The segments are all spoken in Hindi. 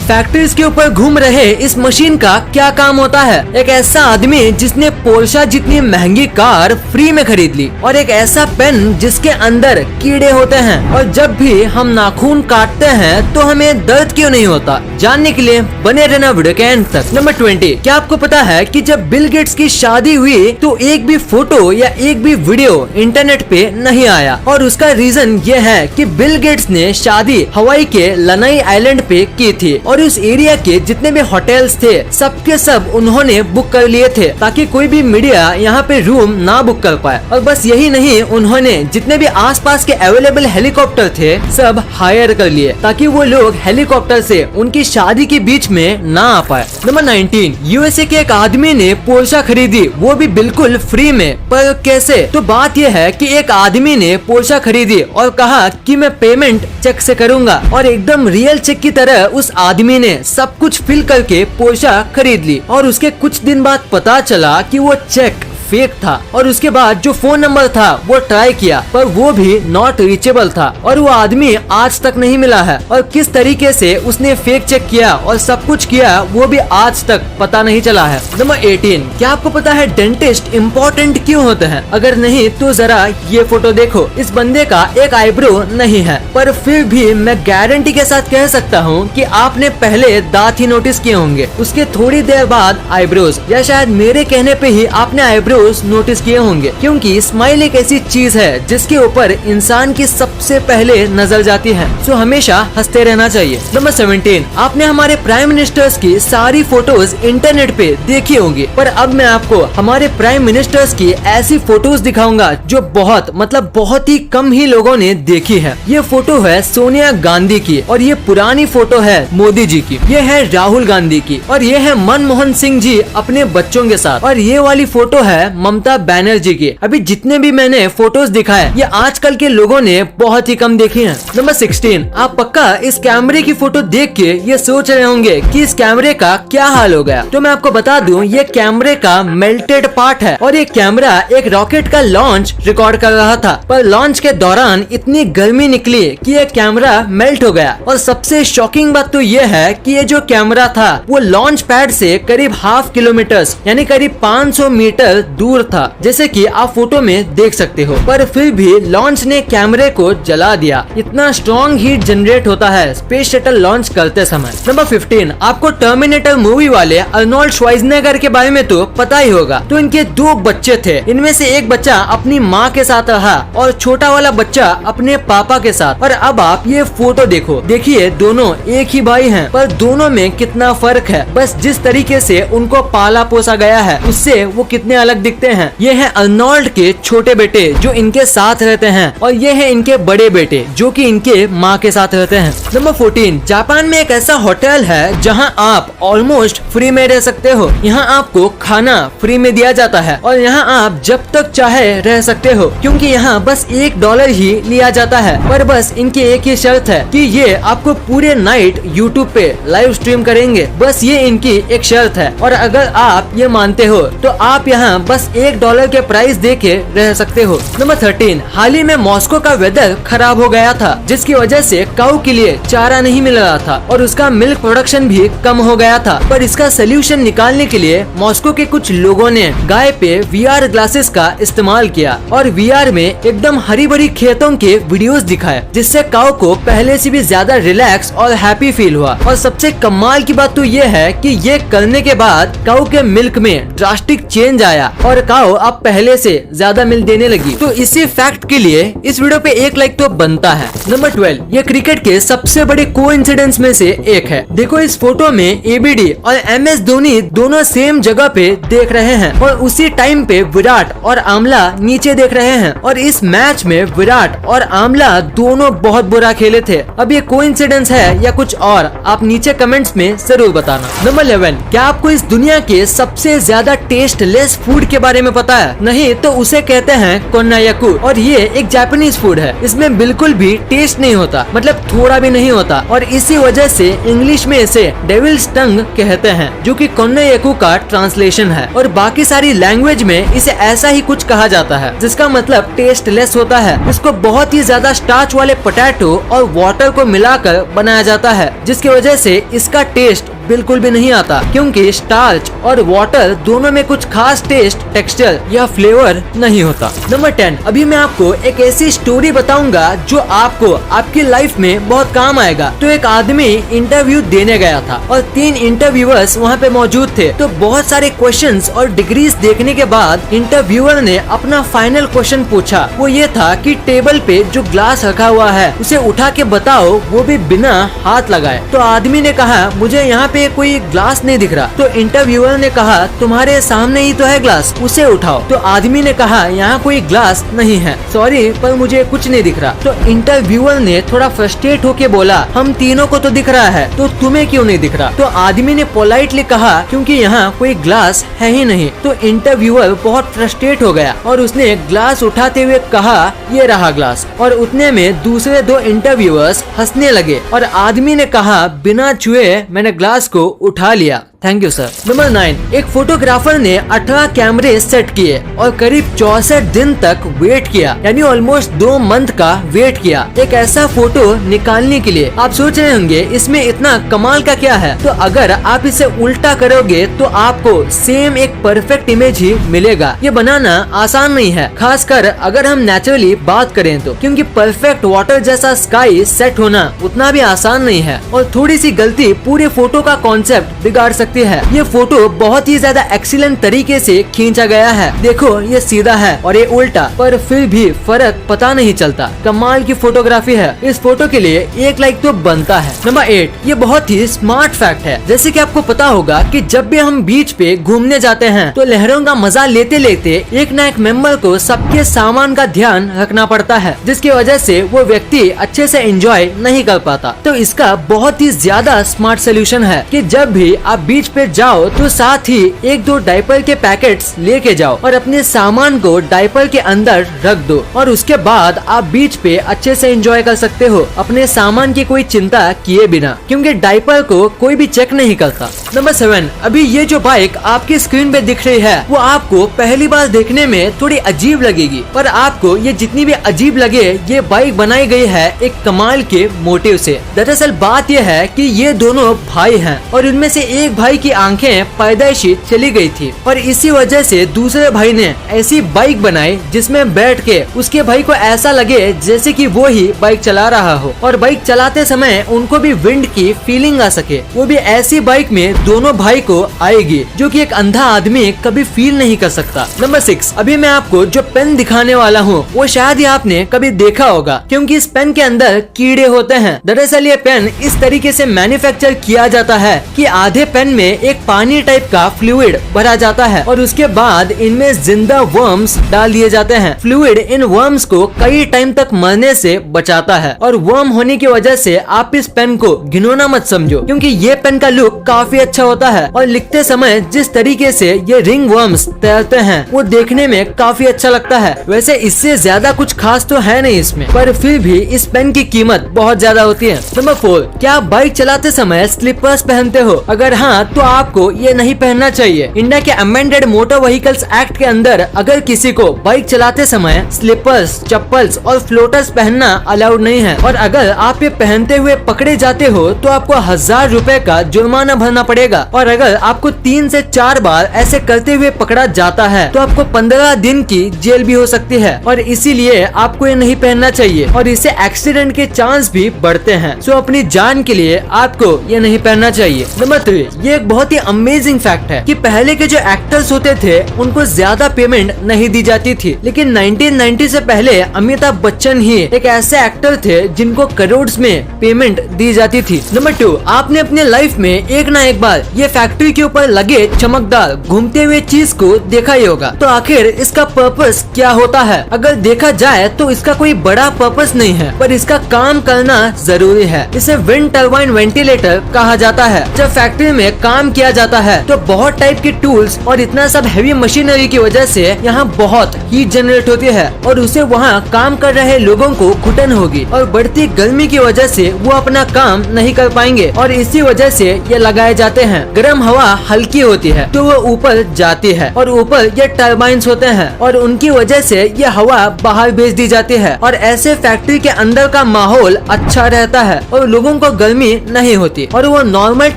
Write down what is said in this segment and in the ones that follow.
फैक्ट्रीज के ऊपर घूम रहे इस मशीन का क्या काम होता है? एक ऐसा आदमी जिसने पोर्शा जितनी महंगी कार फ्री में खरीद ली, और एक ऐसा पेन जिसके अंदर कीड़े होते हैं, और जब भी हम नाखून काटते हैं तो हमें दर्द क्यों नहीं होता? जानने के लिए बने रहना वीडियो के एंड तक। नंबर 20, क्या आपको पता है कि जब बिल गेट्स की शादी हुई तो एक भी फोटो या एक भी वीडियो इंटरनेट पे नहीं आया, और उसका रीजन ये है कि बिल गेट्स ने शादी हवाई के लनाई आइलैंड पे की थी, और उस एरिया के जितने भी होटल्स थे सबके सब उन्होंने बुक कर लिए थे ताकि कोई भी मीडिया यहाँ पे रूम ना बुक कर पाए। और बस यही नहीं, उन्होंने जितने भी आसपास के अवेलेबल हेलीकॉप्टर थे सब हायर कर लिए ताकि वो लोग हेलीकॉप्टर से उनकी शादी के बीच में ना आ पाए। नंबर 19, यूएसए के एक आदमी ने पोर्शा खरीदी, वो भी बिल्कुल फ्री में। पर कैसे? तो बात यह है कि एक आदमी ने पोर्शा खरीदी और कहा कि मैं पेमेंट चेक से करूंगा, और एकदम रियल चेक की तरह उस आदमी ने सब कुछ फिल करके पोर्शा खरीद ली। और उसके कुछ दिन बाद पता चला कि वो चेक फेक था, और उसके बाद जो फोन नंबर था वो ट्राई किया पर वो भी नॉट रीचेबल था, और वो आदमी आज तक नहीं मिला है। और किस तरीके से उसने फेक चेक किया और सब कुछ किया वो भी आज तक पता नहीं चला है। नंबर 18, क्या आपको पता है डेंटिस्ट इम्पोर्टेंट क्यों होते हैं? अगर नहीं तो जरा ये फोटो देखो। इस बंदे का एक आईब्रो नहीं है, पर फिर भी मैं गारंटी के साथ कह सकता हूँ कि आपने पहले दांत ही नोटिस किए होंगे, उसके थोड़ी देर बाद आईब्रोज, या शायद मेरे कहने पे ही आपने आईब्रो नोटिस किए होंगे, क्योंकि स्माइल एक ऐसी चीज है जिसके ऊपर इंसान की सबसे पहले नजर जाती है। सो हमेशा हंसते रहना चाहिए। नंबर 17, आपने हमारे प्राइम मिनिस्टर्स की सारी फोटोज इंटरनेट पे देखी होंगी, पर अब मैं आपको हमारे प्राइम मिनिस्टर्स की ऐसी फोटोज दिखाऊंगा जो बहुत ही कम ही लोगों ने देखी है। ये फोटो है सोनिया गांधी की, और ये पुरानी फोटो है मोदी जी की, ये है राहुल गांधी की, और ये है मनमोहन सिंह जी अपने बच्चों के साथ, और ये वाली फोटो है ममता बनर्जी की। अभी जितने भी मैंने फोटोज दिखाए ये आजकल के लोगों ने बहुत ही कम देखी हैं। नंबर 16, आप पक्का इस कैमरे की फोटो देख के ये सोच रहे होंगे कि इस कैमरे का क्या हाल हो गया। तो मैं आपको बता दूं, ये कैमरे का मेल्टेड पार्ट है, और ये कैमरा एक रॉकेट का लॉन्च रिकॉर्ड कर रहा था, पर लॉन्च के दौरान इतनी गर्मी निकली कि ये कैमरा मेल्ट हो गया। और सबसे शॉकिंग बात तो ये है कि ये जो कैमरा था वो लॉन्च पैड से करीब ½ किलोमीटर यानी करीब 500 मीटर दूर था, जैसे कि आप फोटो में देख सकते हो, पर फिर भी लॉन्च ने कैमरे को जला दिया। इतना स्ट्रॉन्ग हीट जनरेट होता है स्पेस शटल लॉन्च करते समय। नंबर 15, आपको टर्मिनेटर मूवी वाले अर्नोल्ड श्वार्ज़नेगर के बारे में तो पता ही होगा। तो इनके 2 बच्चे थे, इनमें से एक बच्चा अपनी माँ के साथ रहा और छोटा वाला बच्चा अपने पापा के साथ। और अब आप ये फोटो देखो, देखिए दोनों एक ही भाई हैं, पर दोनों में कितना फर्क है। बस जिस तरीके से उनको पाला पोसा गया है उससे वो कितने अलग दिखते हैं। ये है अर्नोल्ड के छोटे बेटे जो इनके साथ रहते हैं, और ये है इनके बड़े बेटे जो कि इनके माँ के साथ रहते हैं। नंबर 14, जापान में एक ऐसा होटल है जहाँ आप ऑलमोस्ट फ्री में रह सकते हो। यहाँ आपको खाना फ्री में दिया जाता है, और यहाँ आप जब तक चाहे रह सकते हो, क्योंकि यहाँ बस $1 ही लिया जाता है। पर बस इनकी एक ही शर्त है कि ये आपको पूरे नाइट YouTube पे लाइव स्ट्रीम करेंगे, बस ये इनकी एक शर्त है। और अगर आप ये मानते हो तो आप यहाँ बस $1 के प्राइस दे के रह सकते हो। नंबर 13, हाल ही में मॉस्को का वेदर खराब हो गया था, जिसकी वजह से काऊ के लिए चारा नहीं मिल रहा था, और उसका मिल्क प्रोडक्शन भी कम हो गया था। पर इसका सोल्यूशन निकालने के लिए मॉस्को के कुछ लोगों ने गाय पे VR ग्लासेस का इस्तेमाल किया, और VR में एकदम हरी भरी खेतों के वीडियोस दिखाए, जिससे काऊ को पहले से भी ज्यादा रिलैक्स और हैप्पी फील हुआ। और सबसे कमाल की बात तो ये है कि ये करने के बाद काऊ के मिल्क में ड्रास्टिक चेंज आया, और काऊ अब पहले से ज्यादा मिल्क देने लगी। तो इसी फैक्ट के लिए इस वीडियो पे 1 लाइक तो बनता है। नंबर 12, ये क्रिकेट के सबसे बड़े कोइंसिडेंस में से एक है। देखो इस फोटो में ABD और MS धोनी दोनों सेम जगह पे देख रहे हैं, और उसी टाइम पे विराट और आमला नीचे देख रहे हैं। और इस मैच में विराट और आमला दोनों बहुत बुरा खेले थे। अब ये कोइंसिडेंस है या कुछ और, आप नीचे कमेंट्स में जरूर बताना। नंबर 11, क्या आपको इस दुनिया के सबसे ज्यादा टेस्टलेस फूड के बारे में पता है? नहीं तो उसे कहते हैं कोन्नायाकू और ये एक जापानीज फूड है। इसमें बिल्कुल भी टेस्ट नहीं होता, मतलब थोड़ा भी नहीं होता और इसी वजह से इंग्लिश में इसे डेविल्स टंग कहते हैं, जो कि कोन्नायाकू का ट्रांसलेशन है। और बाकी सारी लैंग्वेज में इसे ऐसा ही कुछ कहा जाता है, जिसका मतलब टेस्टलेस होता है। इसको बहुत ही ज्यादा स्टार्च वाले पोटैटो और वाटर को मिलाकर बनाया जाता है, जिसकी वजह से इसका टेस्ट बिल्कुल भी नहीं आता, क्योंकि स्टार्च और वाटर दोनों में कुछ खास टेस्ट, टेक्सचर या फ्लेवर नहीं होता। नंबर 10, अभी मैं आपको एक ऐसी स्टोरी बताऊंगा जो आपको आपकी लाइफ में बहुत काम आएगा। तो एक आदमी इंटरव्यू देने गया था और 3 इंटरव्यूअर्स वहाँ पे मौजूद थे। तो बहुत सारे क्वेश्चंस और डिग्रीज देखने के बाद इंटरव्यूअर ने अपना फाइनल क्वेश्चन पूछा। वो ये था कि टेबल पे जो ग्लास रखा हुआ है उसे उठा के बताओ, वो भी बिना हाथ लगाए। तो आदमी ने कहा मुझे यहाँ पे कोई ग्लास नहीं दिख रहा। तो इंटरव्यूअर ने कहा तुम्हारे सामने ही तो है ग्लास, उसे उठाओ। तो आदमी ने कहा यहाँ कोई ग्लास नहीं है, सॉरी पर मुझे कुछ नहीं दिख रहा। तो इंटरव्यूअर ने थोड़ा फ्रस्ट्रेट होके बोला हम तीनों को तो दिख रहा है, तो तुम्हें क्यों नहीं दिख रहा? तो आदमी ने पोलाइटली कहा क्योंकि यहाँ कोई ग्लास है ही नहीं। तो इंटरव्यूअर बहुत फ्रस्ट्रेट हो गया और उसने ग्लास उठाते हुए कहा ये रहा ग्लास। और उतने में दूसरे 2 इंटरव्यूअर्स हंसने लगे और आदमी ने कहा बिना छुए मैंने ग्लास को उठा लिया। Thank you sir. नंबर 9, एक फोटोग्राफर ने 18 कैमरे सेट किए और करीब 64 दिन तक वेट किया, यानी ऑलमोस्ट 2 मंथ का वेट किया एक ऐसा फोटो निकालने के लिए। आप सोच रहे होंगे इसमें इतना कमाल का क्या है? तो अगर आप इसे उल्टा करोगे तो आपको सेम एक परफेक्ट इमेज ही मिलेगा। ये बनाना आसान नहीं है, खासकर अगर हम नेचुरली बात करें तो, क्योंकि परफेक्ट वाटर जैसा स्काई सेट होना उतना भी आसान नहीं है और थोड़ी सी गलती पूरे फोटो का कॉन्सेप्ट बिगाड़ सकती है। ये फोटो बहुत ही ज्यादा एक्सीलेंट तरीके से खींचा गया है। देखो ये सीधा है और ये उल्टा, पर फिर भी फर्क पता नहीं चलता। कमाल की फोटोग्राफी है। इस फोटो के लिए 1 लाइक तो बनता है। नंबर 8, ये बहुत ही स्मार्ट फैक्ट है। जैसे कि आपको पता होगा कि जब भी हम बीच पे घूमने जाते हैं तो लहरों का मजा लेते लेते एक न एक मेंबर को सबके सामान का ध्यान रखना पड़ता है, जिसकी वजह से वो व्यक्ति अच्छे से एंजॉय नहीं कर पाता। तो इसका बहुत ही ज्यादा स्मार्ट सोल्यूशन है कि जब भी आप बीच पे जाओ तो साथ ही 1-2 डायपर के पैकेट्स लेके जाओ और अपने सामान को डायपर के अंदर रख दो और उसके बाद आप बीच पे अच्छे से एंजॉय कर सकते हो अपने सामान की कोई चिंता किए बिना, क्योंकि डायपर को कोई भी चेक नहीं करता। नंबर 7, अभी ये जो बाइक आपकी स्क्रीन पे दिख रही है वो आपको पहली बार देखने में थोड़ी अजीब लगेगी, पर आपको ये जितनी भी अजीब लगे ये बाइक बनाई गई है एक कमाल के मोटिव से। दरअसल बात यह है कि ये दोनों भाई हैं और इनमें से एक भाई की आंखें पैदाइशी चली गई थी और इसी वजह से दूसरे भाई ने ऐसी बाइक बनाई जिसमें बैठ के उसके भाई को ऐसा लगे जैसे कि वो ही बाइक चला रहा हो और बाइक चलाते समय उनको भी विंड की फीलिंग आ सके। वो भी ऐसी बाइक में दोनों भाई को आएगी जो कि एक अंधा आदमी कभी फील नहीं कर सकता। नंबर 6, अभी मैं आपको जो पेन दिखाने वाला हूँ वो शायद ही आपने कभी देखा होगा, क्योंकि इस पेन के अंदर कीड़े होते हैं। दरअसल ये पेन इस तरीके से मैन्युफैक्चर किया जाता है कि आधे पेन में एक पानी टाइप का फ्लूइड भरा जाता है और उसके बाद इनमें जिंदा वर्म्स डाल दिए जाते हैं। फ्लूइड इन वर्म्स को कई टाइम तक मरने से बचाता है और वर्म होने की वजह से आप इस पेन को घिनौना मत समझो, क्योंकि ये पेन का लुक काफी अच्छा होता है और लिखते समय जिस तरीके से ये रिंग वर्म्स तैरते हैं वो देखने में काफी अच्छा लगता है। वैसे इससे ज्यादा कुछ खास तो है नहीं इसमें, पर फिर भी इस पेन की कीमत बहुत ज्यादा होती है। नंबर 4, क्या आप बाइक चलाते समय स्लीपर्स पहनते हो? अगर हाँ तो आपको ये नहीं पहनना चाहिए। इंडिया के अमेंडेड मोटर व्हीकल्स एक्ट के अंदर अगर किसी को बाइक चलाते समय स्लीपर्स, चप्पल्स और फ्लोटर्स पहनना अलाउड नहीं है और अगर आप ये पहनते हुए पकड़े जाते हो तो आपको 1000 रुपए का जुर्माना भरना पड़ेगा और अगर आपको 3 से 4 बार ऐसे करते हुए पकड़ा जाता है तो आपको 15 दिन की जेल भी हो सकती है और इसीलिए आपको ये नहीं पहनना चाहिए और इससे एक्सीडेंट के चांस भी बढ़ते हैं। सो अपनी जान के लिए आपको ये नहीं पहनना चाहिए। नंबर 3, ये एक बहुत ही अमेजिंग फैक्ट है कि पहले के जो एक्टर्स होते थे उनको ज्यादा पेमेंट नहीं दी जाती थी, लेकिन 1990 से पहले अमिताभ बच्चन ही एक ऐसे एक्टर थे जिनको करोड़ में पेमेंट दी जाती थी। नंबर 2, आपने अपने लाइफ में एक ना एक बार ये फैक्ट्री के ऊपर लगे चमकदार घूमते हुए चीज को देखा ही होगा। तो आखिर इसका पर्पस क्या होता है? अगर देखा जाए तो इसका कोई बड़ा पर्पस नहीं है, पर इसका काम करना जरूरी है। इसे विंड टर्बाइन वेंटिलेटर कहा जाता है। जब फैक्ट्री में काम किया जाता है। तो बहुत टाइप के टूल्स और इतना सब हैवी मशीनरी की वजह से यहाँ बहुत हीट जनरेट होती है और उसे वहाँ काम कर रहे लोगों को घुटन होगी और बढ़ती गर्मी की वजह से वो अपना काम नहीं कर पाएंगे और इसी वजह से ये लगाए जाते हैं। गर्म हवा हल्की होती है तो वो ऊपर जाती है और ऊपर ये टर्बाइंस होते हैं और उनकी वजह से ये हवा बाहर भेज दी जाती है और ऐसे फैक्ट्री के अंदर का माहौल अच्छा रहता है और लोगों को गर्मी नहीं होती और वो नॉर्मल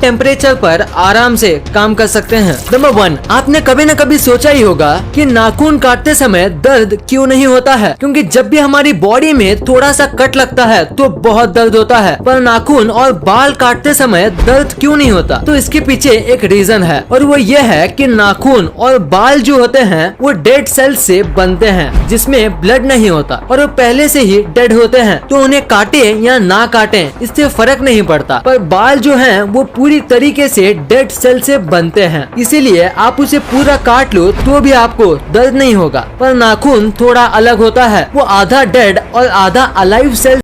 टेम्परेचर पर आराम से काम कर सकते हैं। नंबर 1, आपने कभी न कभी सोचा ही होगा कि नाखून काटते समय दर्द क्यों नहीं होता है, क्योंकि जब भी हमारी बॉडी में थोड़ा सा कट लगता है तो बहुत दर्द होता है, पर नाखून और बाल काटते समय दर्द क्यों नहीं होता? तो इसके पीछे एक रीजन है और वो ये है कि नाखून और बाल जो होते हैं वो डेड सेल से बनते हैं जिसमें ब्लड नहीं होता और वो पहले से ही डेड होते हैं, तो उन्हें काटे या ना काटे इससे फर्क नहीं पड़ता। पर बाल जो हैं वो पूरी तरीके से डेड सेल से बनते हैं, इसीलिए आप उसे पूरा काट लो तो भी आपको दर्द नहीं होगा। पर नाखून थोड़ा अलग होता है, वो आधा डेड और आधा अलाइव सेल